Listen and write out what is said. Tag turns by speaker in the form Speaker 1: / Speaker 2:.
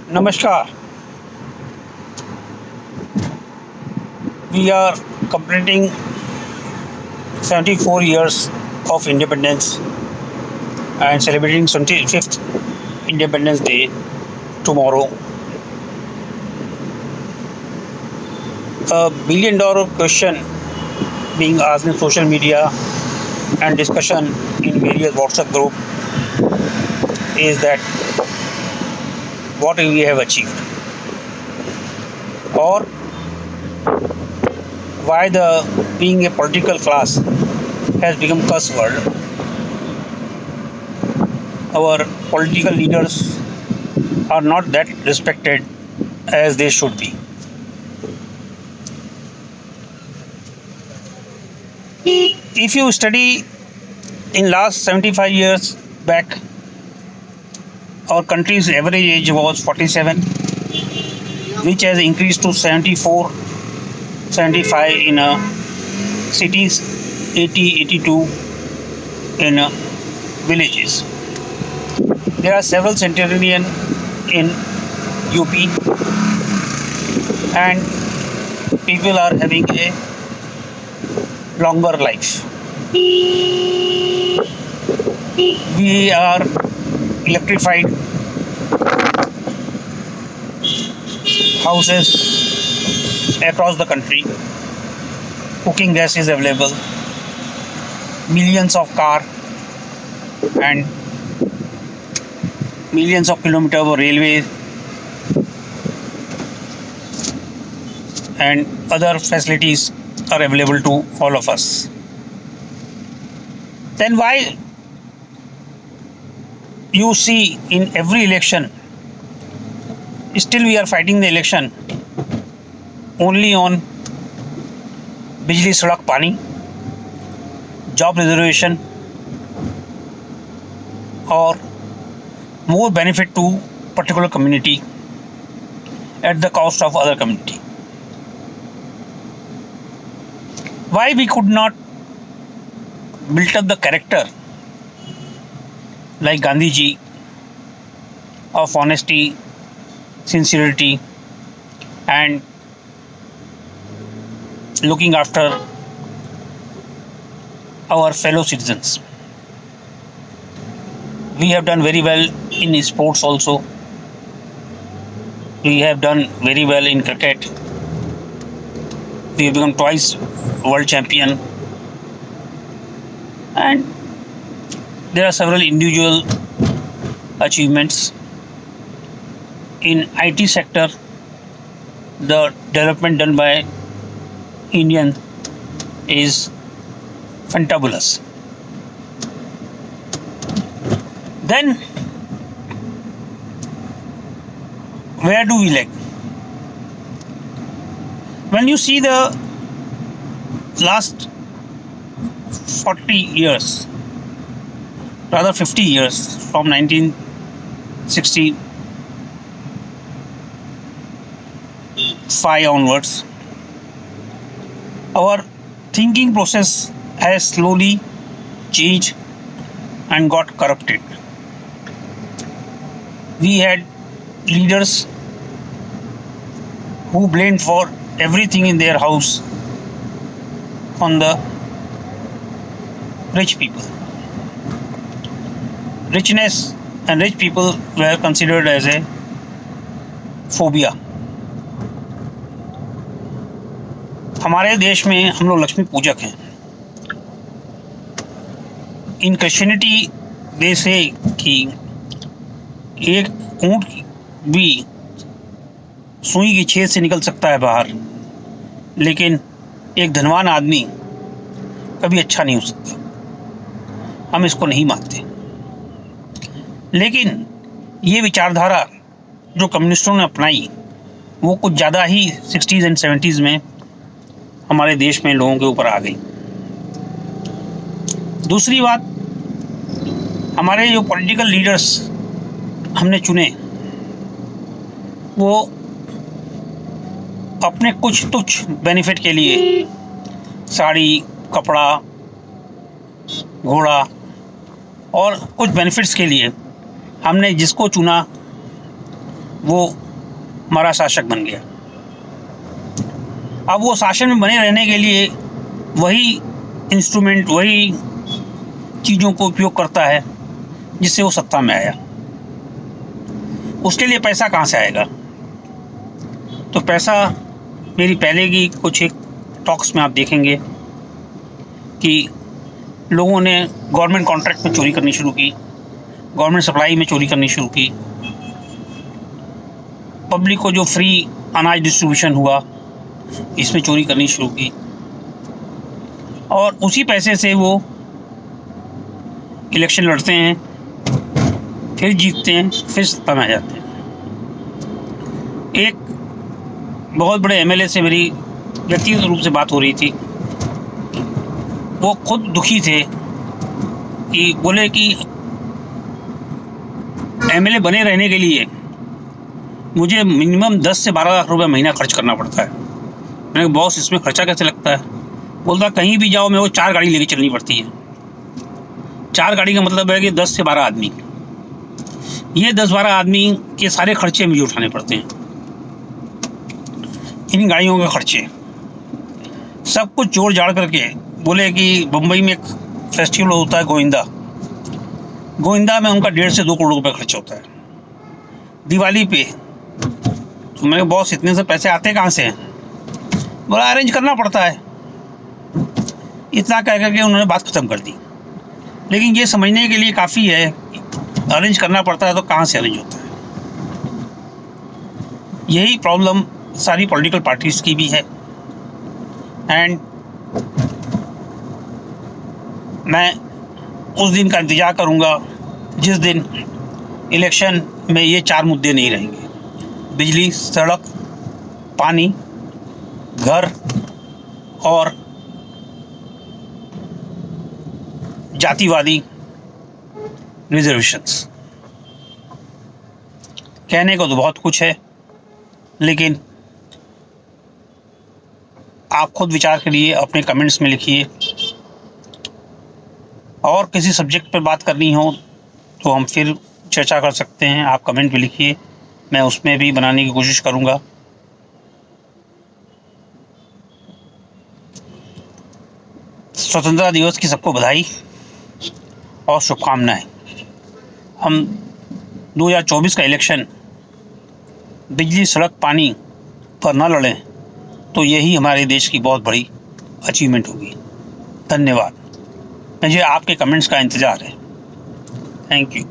Speaker 1: Namaskar. We are completing 74 years of independence and celebrating 25th Independence Day tomorrow. $1 billion question being asked in social media and discussion in various WhatsApp group is that what we have achieved, or why the being a political class has become curse word. Our political leaders are not that respected as they should be. If you study in last 75 years back, our country's average age was 47, which has increased to 74, 75 in cities, 80, 82 in villages. There are several centenarians in UP, and people are having a longer life. We are electrified houses across the country. Cooking gas is available. Millions of cars and millions of kilometers of railways and other facilities are available to all of us. Then why you see in every election, still we are fighting the election only on Bijli Sadak Pani, job reservation, or more benefit to particular community at the cost of other community? Why we could not build up the character like Gandhi ji of honesty, sincerity, and looking after our fellow citizens? We have done very well in sports also. We have done very well in cricket. We have become twice world champion, and there are several individual achievements. In IT sector, the development done by Indian is fantabulous. Then where do we lag? When you see the last 40 years, rather 50 years, from 1965 onwards, our thinking process has slowly changed and got corrupted. We had leaders who blamed for everything in their house on the rich people. Richness and rich people were considered as a phobia. हमारे देश में हम लोग लक्ष्मी पूजक हैं. इन Christianity दे से कि एक ऊंट भी सुई की छेद से निकल सकता है बाहर, लेकिन एक धनवान आदमी कभी अच्छा नहीं हो सकता. हम इसको नहीं मानते. लेकिन ये विचारधारा जो कम्युनिस्टों ने अपनाई वो कुछ ज़्यादा ही 60s एंड 70s में हमारे देश में लोगों के ऊपर आ गई. दूसरी बात, हमारे जो पॉलिटिकल लीडर्स हमने चुने वो अपने कुछ तुच्छ बेनिफिट के लिए साड़ी, कपड़ा, घोड़ा और कुछ बेनिफिट्स के लिए हमने जिसको चुना वो हमारा शासक बन गया। अब वो शासन में बने रहने के लिए वही इंस्ट्रूमेंट, वही चीज़ों को उपयोग करता है जिससे वो सत्ता में आया। उसके लिए पैसा कहाँ से आएगा? तो पैसा मेरी पहले की कुछ एक टॉक्स में आप देखेंगे कि लोगों ने गवर्नमेंट कॉन्ट्रैक्ट में चोरी करनी शुरू की, गवर्नमेंट सप्लाई में चोरी करनी शुरू की, पब्लिक को जो फ्री अनाज डिस्ट्रीब्यूशन हुआ इसमें चोरी करनी शुरू की, और उसी पैसे से वो इलेक्शन लड़ते हैं, फिर जीतते हैं, फिर सत्ता में आ जाते हैं। एक बहुत बड़े एमएलए से मेरी व्यक्तिगत रूप से बात हो रही थी। वो खुद दुखी थे कि बोले कि एमएलए बने रहने के लिए मुझे मिनिमम 10 से 12 लाख रुपए महीना खर्च करना पड़ता है। मैंने कहा बॉस इसमें खर्चा कैसे लगता है? बोलता कहीं भी जाओ मेरे को 4 गाड़ी लेके चलनी पड़ती है। 4 गाड़ी का मतलब है कि 10 से 12 आदमी, ये 10-12 आदमी के सारे खर्चे मुझे उठाने पड़ते हैं। इन गाड़ियों के खर्चे सब कुछ जोड़ जाड़ करके बोले कि बम्बई में एक फेस्टिवल होता है गोविंदा में उनका 1.5 से 2 करोड़ रुपए खर्च होता है दिवाली पे। तो मैंने बॉस इतने से पैसे आते कहाँ से हैं? बोला अरेंज करना पड़ता है। इतना कह करके उन्होंने बात खत्म कर दी। लेकिन ये समझने के लिए काफ़ी है, अरेंज करना पड़ता है तो कहाँ से अरेंज होता है। यही प्रॉब्लम सारी पॉलिटिकल पार्टीज़ की भी है। एंड मैं उस दिन का इंतज़ार करूँगा जिस दिन इलेक्शन में ये 4 मुद्दे नहीं रहेंगे: बिजली, सड़क, पानी, घर और जातिवादी रिजर्वेशंस। कहने को तो बहुत कुछ है, लेकिन आप खुद विचार करिए, अपने कमेंट्स में लिखिए। और किसी सब्जेक्ट पर बात करनी हो तो हम फिर चर्चा कर सकते हैं। आप कमेंट में लिखिए, मैं उसमें भी बनाने की कोशिश करूँगा। स्वतंत्रता दिवस की सबको बधाई और शुभकामनाएं। हम 2024 का इलेक्शन बिजली, सड़क, पानी पर न लड़ें तो यही हमारे देश की बहुत बड़ी अचीवमेंट होगी। धन्यवाद। मुझे आपके कमेंट्स का इंतज़ार है। Thank you.